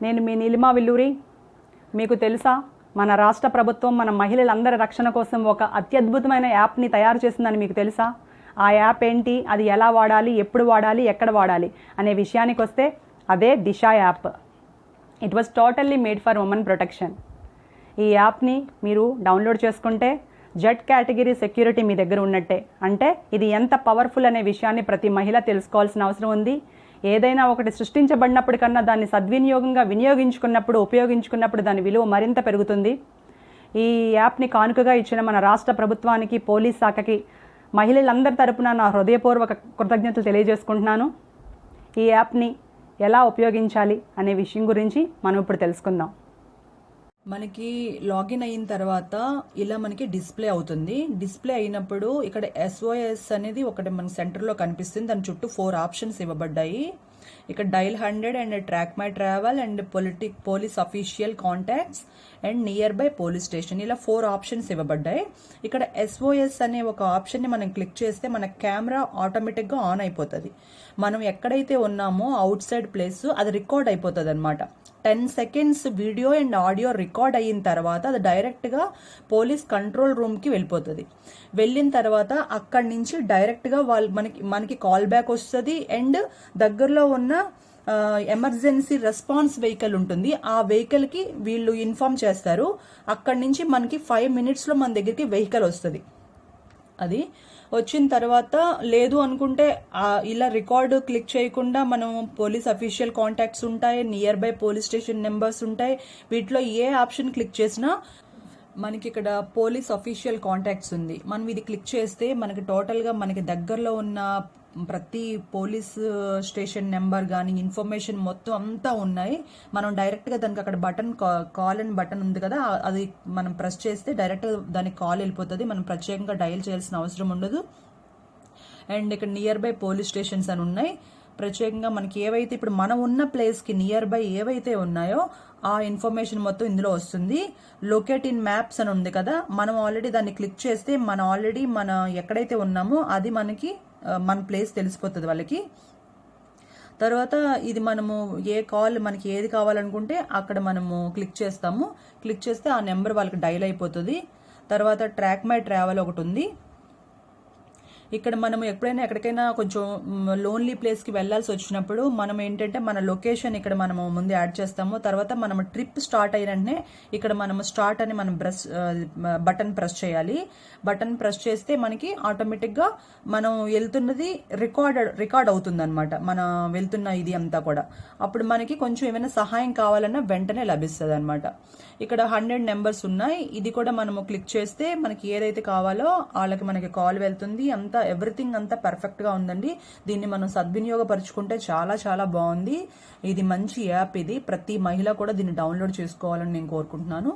నేను మీ నీలిమా విల్లూరి. మీకు తెలుసా, మన రాష్ట్ర ప్రభుత్వం మన మహిళలందరి రక్షణ కోసం ఒక అత్యద్భుతమైన యాప్ని తయారు చేసిందని మీకు తెలుసా? ఆ యాప్ ఏంటి, అది ఎలా వాడాలి, ఎప్పుడు వాడాలి, ఎక్కడ వాడాలి అనే విషయానికి వస్తే అదే Disha app. It was totally made for women protection. ఈ యాప్ని మీరు డౌన్లోడ్ చేసుకుంటే జెడ్ కేటగిరీ సెక్యూరిటీ మీ దగ్గర ఉన్నట్టే. అంటే ఇది ఎంత పవర్ఫుల్ అనే విషయాన్ని ప్రతి మహిళ తెలుసుకోవాల్సిన అవసరం ఉంది. ఏదైనా ఒకటి సృష్టించబడినప్పటికన్నా దాన్ని సద్వినియోగంగా ఉపయోగించుకున్నప్పుడు దాని విలువ మరింత పెరుగుతుంది. ఈ యాప్ని కానుకగా ఇచ్చిన మన రాష్ట్ర ప్రభుత్వానికి, పోలీస్ శాఖకి మహిళలందరి తరపున నా హృదయపూర్వక కృతజ్ఞతలు తెలియజేసుకుంటున్నాను. ఈ యాప్ని ఎలా ఉపయోగించాలి అనే విషయం గురించి మనం ఇప్పుడు తెలుసుకుందాం. మనకి లాగిన్ అయిన తర్వాత ఇలా మనకి డిస్ప్లే అవుతుంది. డిస్ప్లే అయినప్పుడు ఇక్కడ SOS అనేది ఒకటి మన సెంటర్లో కనిపిస్తుంది. దాని చుట్టూ 4 ఆప్షన్స్ ఇవ్వబడ్డాయి. ఇక్కడ dial 100 and track my travel and police official contacts and near by police station, ఇలా 4 ఆప్షన్స్ ఇవ్వబడ్డాయి. ఇక్కడ SOS అనే ఒక ఆప్షన్ని మనం క్లిక్ చేస్తే మన కెమెరా ఆటోమేటిక్గా ఆన్ అయిపోతుంది. మనం ఎక్కడైతే ఉన్నామో అవుట్ సైడ్ ప్లేస్ అది రికార్డ్ అయిపోతుంది అనమాట. 10 seconds video and audio record అయిన తర్వాత అది డైరెక్ట్గా పోలీస్ కంట్రోల్ రూమ్కి వెళ్ళిపోతుంది. వెళ్ళిన తర్వాత అక్కడి నుంచి డైరెక్ట్గా మనకి కాల్ బ్యాక్ వస్తుంది. అండ్ దగ్గరలో ఉన్న ఎమర్జెన్సీ రెస్పాన్స్ వెహికల్ ఉంటుంది, ఆ వెహికల్కి వీళ్ళు ఇన్ఫార్మ్ చేస్తారు. అక్కడి నుంచి మనకి 5 minutesలో మన దగ్గరికి వెహికల్ వస్తుంది. అది వచ్చిన తర్వాత లేదు అనుకుంటే ఇలా రికార్డు క్లిక్ చేయకుండా మనం పోలీస్ అఫీషియల్ కాంటాక్ట్స్ ఉంటాయి, near by police station numbers ఉంటాయి. వీటిలో ఏ ఆప్షన్ క్లిక్ చేసినా మనకి ఇక్కడ పోలీస్ అఫీషియల్ కాంటాక్ట్స్ ఉంది. మనం ఇది క్లిక్ చేస్తే మనకి టోటల్గా మనకి దగ్గరలో ఉన్న ప్రతి పోలీస్ స్టేషన్ నెంబర్ కానీ ఇన్ఫర్మేషన్ మొత్తం అంతా ఉన్నాయి. మనం డైరెక్ట్గా దానికి అక్కడ బటన్ కాల్ అండ్ బటన్ ఉంది కదా, అది మనం ప్రెస్ చేస్తే డైరెక్ట్గా దానికి కాల్ వెళ్ళిపోతుంది. మనం ప్రత్యేకంగా డయల్ చేయాల్సిన అవసరం ఉండదు. అండ్ ఇక్కడ నియర్ బై పోలీస్ స్టేషన్స్ అని ఉన్నాయి. ప్రత్యేకంగా మనకి ఏవైతే ఇప్పుడు మనం ఉన్న ప్లేస్కి నియర్ బై ఏవైతే ఉన్నాయో ఆ ఇన్ఫర్మేషన్ మొత్తం ఇందులో వస్తుంది. లొకేట్ ఇన్ మ్యాప్స్ అని ఉంది కదా, మనం ఆల్రెడీ దాన్ని క్లిక్ చేస్తే మన ఎక్కడైతే ఉన్నామో అది మనకి మన ప్లేస్ తెలిసిపోతుంది వాళ్ళకి. తర్వాత ఇది మనము మనకి ఏది కావాలనుకుంటే అక్కడ మనము క్లిక్ చేస్తాము. క్లిక్ చేస్తే ఆ నెంబర్ వాళ్ళకి డైల్ అయిపోతుంది. తర్వాత ట్రాక్ మై ట్రావెల్ ఒకటి ఉంది. ఇక్కడ మనం ఎప్పుడైనా ఎక్కడికైనా కొంచెం లోన్లీ ప్లేస్కి వెళ్ళాల్సి వచ్చినప్పుడు మనం ఏంటంటే మన లొకేషన్ ఇక్కడ మనము ముందు యాడ్ చేస్తాము. తర్వాత మనం ట్రిప్ స్టార్ట్ అయిన వెంటనే ఇక్కడ మనము స్టార్ట్ అని మనం బటన్ ప్రెస్ చేయాలి. బటన్ ప్రెస్ చేస్తే మనకి ఆటోమేటిక్గా మనం వెళ్తున్నది రికార్డ్ అవుతుంది అనమాట, మన వెళ్తున్న ఇది అంతా కూడా. అప్పుడు మనకి కొంచెం ఏమైనా సహాయం కావాలన్నా వెంటనే లభిస్తుంది అనమాట. ఇక్కడ 100 నెంబర్స్ ఉన్నాయి. ఇది కూడా మనము క్లిక్ చేస్తే మనకి ఏదైతే కావాలో వాళ్ళకి మనకి కాల్ వెళ్తుంది. ఎవ్రీథింగ్ అంతా పర్ఫెక్ట్ గా ఉందండి. దీన్ని మనం సద్వినియోగపరుచుకుంటే చాలా చాలా బాగుంది. ఇది మంచి యాప్. ఇది ప్రతి మహిళ కూడా దీన్ని డౌన్లోడ్ చేసుకోవాలని నేను కోరుకుంటున్నాను.